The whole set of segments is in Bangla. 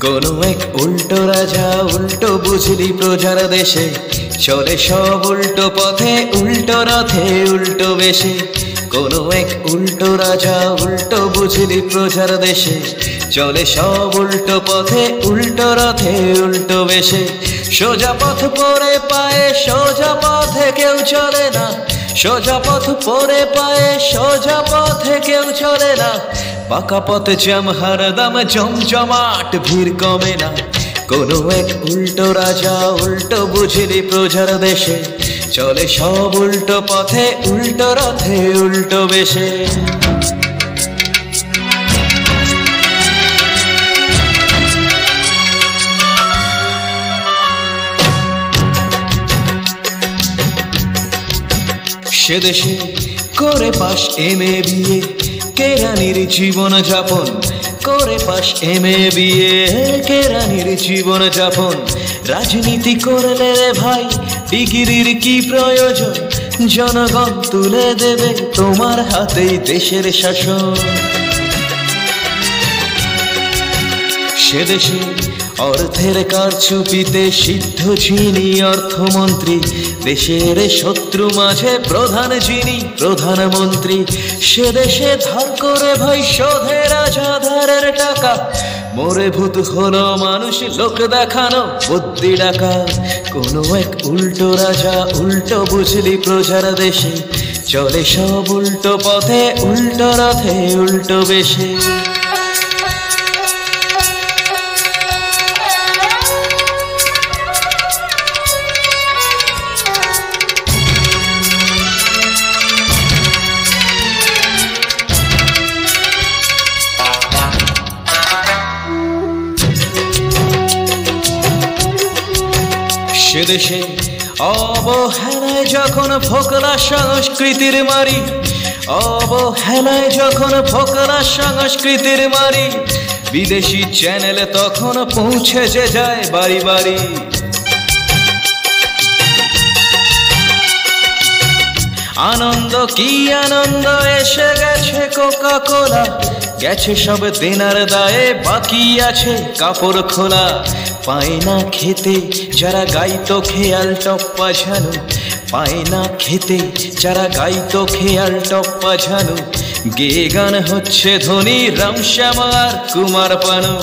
কোনো এক উল্টো রাজা উল্টো বুঝলি প্রজার দেশে, চলে সব উল্টো পথে উল্টো রথে উল্টো বেশে। কোনো এক উল্টো রাজা উল্টো বুঝলি প্রজার দেশে, চলে সব উল্টো পথে উল্টো রথে উল্টো বেশে। সোজা পথ পরে পায়ে সোজা পথে কেউ চলে না, সোজা পথ পরে পায়ে সোজা পথে কেউ চলে না। পাকা পথে জ্যাম হারদম জমজমাট ভিড় কমে না। কোনো এক উল্টো রাজা উল্টো বুঝলি প্রজার দেশে, চলে সব উল্টো পথে উল্টো রথে উল্টো বেশে। সে দেশে করে পাশ এমএ বিএ, কেরানির জীবন যাপন করে পাশ এমএ বিএ, কেরানির জীবন যাপন। রাজনীতি করলে রে ভাই ডিগ্রির কি প্রয়োজন, জনগণ তুলে দেবে তোমার হাতেই দেশের শাসন। সে দেশে অর্থের কারচুপিতে সিদ্ধ যিনি অর্থমন্ত্রী, দেশের শত্রু মাঝে প্রধান যিনি প্রধানমন্ত্রী। সে দেশে ধার করে ভাই শোধে রাজাধারের টাকা, মরে ভূত হলো মানুষ লোক দেখানো বুদ্ধি ডাকা। কোনো এক উল্টো রাজা উল্টো বুঝলি প্রজার দেশে, চলে সব উল্টো পথে উল্টো রথে উল্টো বেশে। সে দেশে অবহেলায় যখন ফোকলা সংস্কৃতির মারি, অবহেলায় যখন ফোকলা সংস্কৃতির মারি, বিদেশি চ্যানেলে তখন পৌঁছে যে যায় বাড়ি বাড়ি। আনন্দ কি আনন্দ এসে গেছে কোকা কোলা, গেছে সব দেনার দায়ে বাকি আছে কাপড় খোলা। পায় না খেতে যারা গাইতো খেয়াল টপ্পা ঝানু, পায় না খেতে যারা গাইতো খেয়াল টপ্পা ঝানু। গে গান হচ্ছে ধনী রামশ্যাম আর কুমার পানু।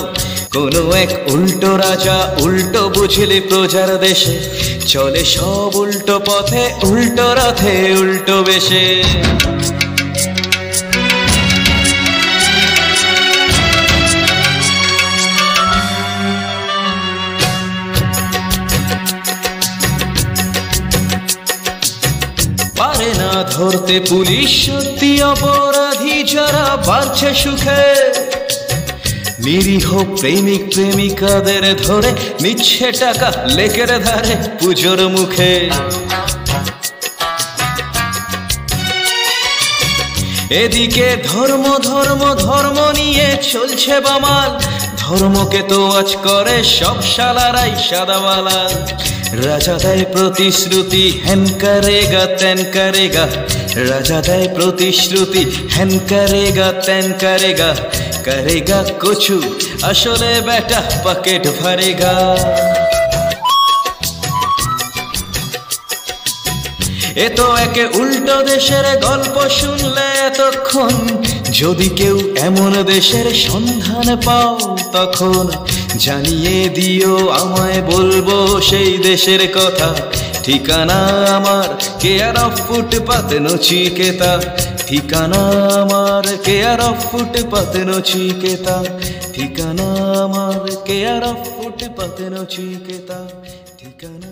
কোনো এক উল্টো রাজা উল্টো বুঝলি প্রজার দেশে, চলে সব উল্টো পথে উল্টো রথে উল্টো বেশে। পারে না ধরতে পুলিশ সত্যি অপরাধী যারা বাড়ছে সুখে, নিরীহ প্রেমিক প্রেমিকাদের ধরে নিচ্ছে টাকা লেকের ধারে পুজোর মুখে। এদিকে ধর্ম ধর্ম ধর্ম নিয়ে চলছে বামাল, ধর্মকে তো আজ করে সব শালারাই সাদাওয়ালা। রাজা দেয় প্রতিশ্রুতি হ্যান করেগা ত্যান করেগা, রাজা দেয় প্রতিশ্রুতি হ্যান করেগা ত্যান করেগা। করেগা কুছু আসলে বেটা পকেট ভরেগা। এ তো একে উল্টো দেশের গল্প শুনলে এতক্ষণ, যদি কেউ এমন দেশের সন্ধান পাও তখন জানিয়ে দিও আমায়, বলবো সেই দেশের কথা। ঠিকানা আমার কেয়ার অফ ফুটপাত নচিকেতা, ঠিকানা আমার কেয়ার অফ ফুটপাত নচিকেতা, ঠিকানা আমার কেয়ার অফ ফুটপাত নচিকেতা, ঠিকানা।